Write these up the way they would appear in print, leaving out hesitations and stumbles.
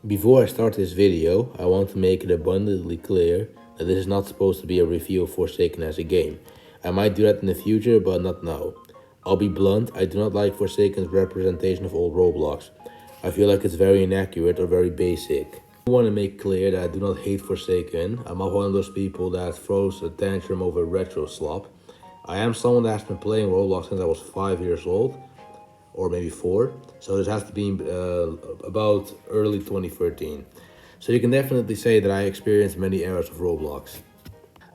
Before I start this video, I want to make it abundantly clear that this is not supposed to be a review of Forsaken as a game. I might do that in the future, but not now. I'll be blunt, I do not like Forsaken's representation of old Roblox. I feel like it's very inaccurate or very basic. I want to make clear that I do not hate Forsaken. I'm not one of those people that throws a tantrum over retro slop. I am someone that has been playing Roblox since I was 5 years old, or maybe 4. So this has to be about early 2013. So you can definitely say that I experienced many eras of Roblox.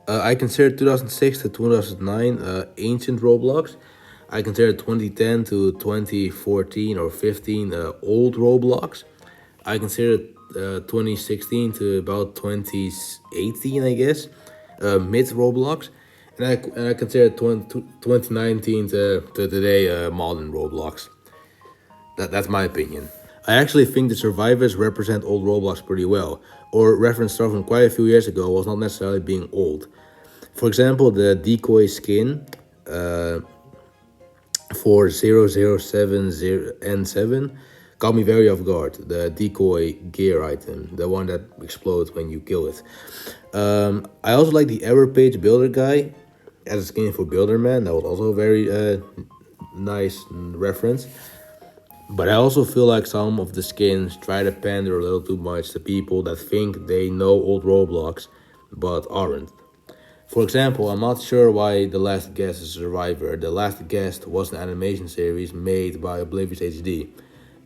I consider 2006 to 2009 ancient Roblox. I consider 2010 to 2014 or 15 old Roblox. I consider 2016 to about 2018, I guess, mid Roblox. And I consider 2019 to today modern Roblox. That's my opinion. I actually think the survivors represent old Roblox pretty well, or reference stuff from quite a few years ago was not necessarily being old. For example, the decoy skin for 0070N7 caught me very off guard. The decoy gear item, the one that explodes when you kill it. I also like the error page builder guy as a skin for Builderman. That was also a very nice reference. But I also feel like some of the skins try to pander a little too much to people that think they know old Roblox, but aren't. For example, I'm not sure why The Last Guest is a survivor. The Last Guest was an animation series made by Oblivious HD.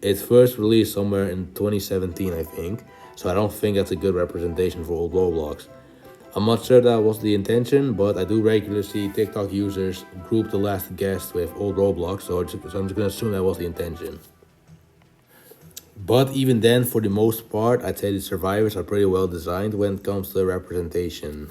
It first released somewhere in 2017, I think, so I don't think that's a good representation for old Roblox. I'm not sure that was the intention, but I do regularly see TikTok users group The Last Guest with old Roblox, so I'm just going to assume that was the intention. But even then, for the most part, I'd say the survivors are pretty well designed when it comes to representation.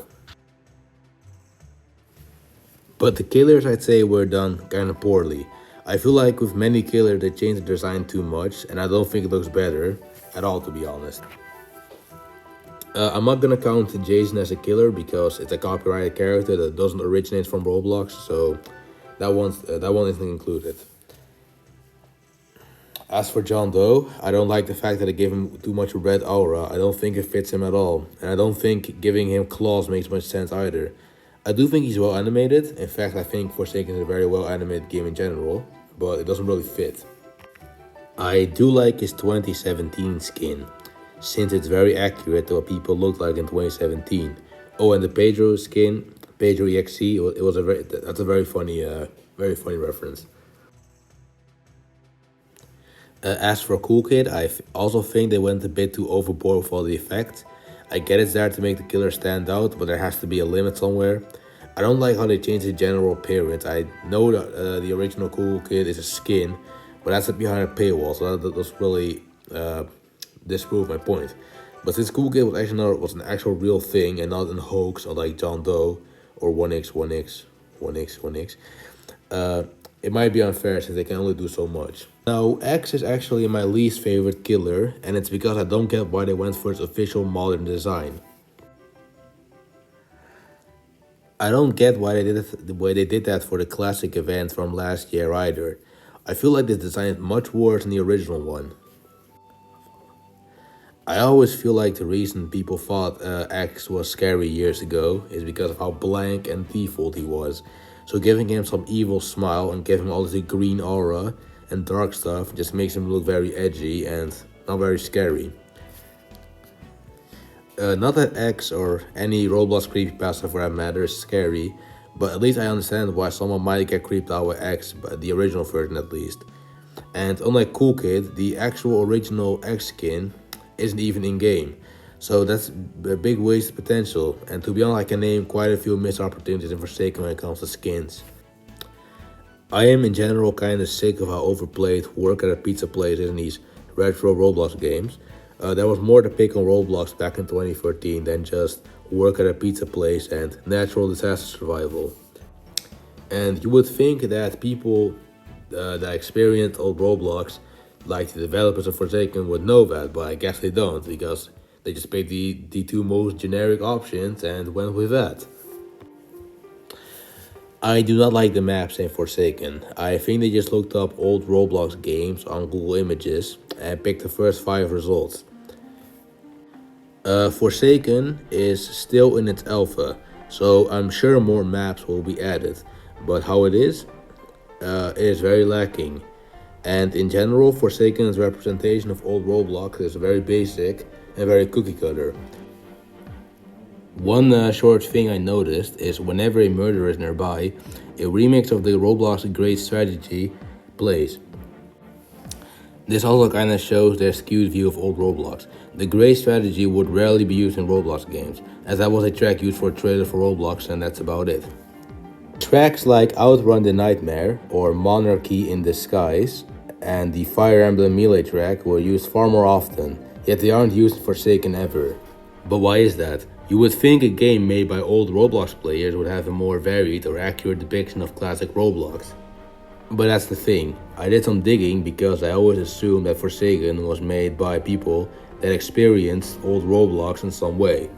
But the killers, I'd say, were done kind of poorly. I feel like with many killers, they changed the design too much, and I don't think it looks better at all, to be honest. I'm not gonna count Jason as a killer because it's a copyrighted character that doesn't originate from Roblox, so that one isn't included. As for John Doe, I don't like the fact that they gave him too much red aura. I don't think it fits him at all, and I don't think giving him claws makes much sense either. I do think he's well animated. In fact, I think Forsaken is a very well animated game in general, but it doesn't really fit. I do like his 2017 skin, since it's very accurate to what people looked like in 2017. Oh, and the Pedro skin, Pedro EXE, that's a very funny reference. As for Cool Kid, I also think they went a bit too overboard with all the effects. I get it's there to make the killer stand out, but there has to be a limit somewhere. I don't like how they changed the general appearance. I know that the original Cool Kid is a skin, but that's behind a paywall, so that does really disprove my point. But since Cool Kid was an actual real thing and not a hoax unlike John Doe or 1x, it might be unfair since they can only do so much. Now, X is actually my least favorite killer, and it's because I don't get why they went for its official modern design. I don't get why they did that for the classic event from last year either. I feel like this design is much worse than the original one. I always feel like the reason people thought X was scary years ago is because of how blank and default he was. So giving him some evil smile and giving him all this green aura and dark stuff just makes him look very edgy and not very scary. Not that X or any Roblox creepypasta for that matter is scary, but at least I understand why someone might get creeped out with X, but the original version at least. And unlike Cool Kid, the actual original X skin isn't even in-game. So that's a big waste of potential, and to be honest, I can name quite a few missed opportunities in Forsaken when it comes to skins. I am in general kind of sick of how overplayed work at a pizza place is in these retro Roblox games. There was more to pick on Roblox back in 2013 than just work at a pizza place and natural disaster survival. And you would think that people that experienced old Roblox, like the developers of Forsaken, would know that, but I guess they don't, because they just picked the two most generic options and went with that. I do not like the maps in Forsaken. I think they just looked up old Roblox games on Google Images and picked the first 5 results. Forsaken is still in its alpha, so I'm sure more maps will be added. But how it is very lacking. And in general, Forsaken's representation of old Roblox is very basic and very cookie cutter. One short thing I noticed is whenever a murderer is nearby, a remix of the Roblox Great Strategy plays. This also kinda shows their skewed view of old Roblox. The Great Strategy would rarely be used in Roblox games, as that was a track used for a trailer for Roblox and that's about it. Tracks like Outrun the Nightmare or Monarchy in the Skies and the Fire Emblem Melee track were used far more often, yet they aren't used in Forsaken ever. But why is that? You would think a game made by old Roblox players would have a more varied or accurate depiction of classic Roblox. But that's the thing, I did some digging because I always assumed that Forsaken was made by people that experienced old Roblox in some way.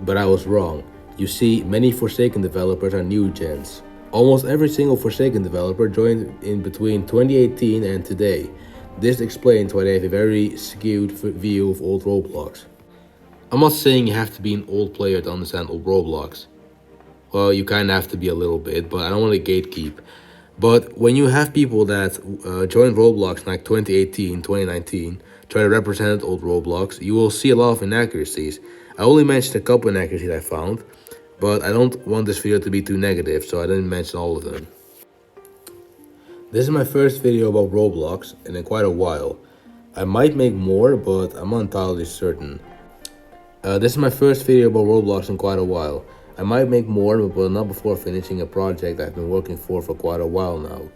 But I was wrong. You see, many Forsaken developers are new gens. Almost every single Forsaken developer joined in between 2018 and today. This explains why they have a very skewed view of old Roblox. I'm not saying you have to be an old player to understand old Roblox. Well, you kind of have to be a little bit, but I don't want to gatekeep. But when you have people that joined Roblox in like 2018, 2019, try to represent old Roblox, you will see a lot of inaccuracies. I only mentioned a couple inaccuracies I found, but I don't want this video to be too negative, so I didn't mention all of them. This is my first video about Roblox in quite a while. I might make more, but I'm not entirely certain. This is my first video about Roblox in quite a while. I might make more, but not before finishing a project I've been working for quite a while now.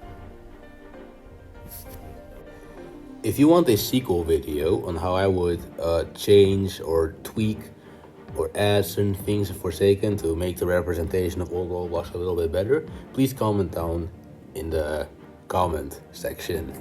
If you want a sequel video on how I would change or tweak or add certain things in Forsaken to make the representation of old Roblox a little bit better, please comment down in the comment section.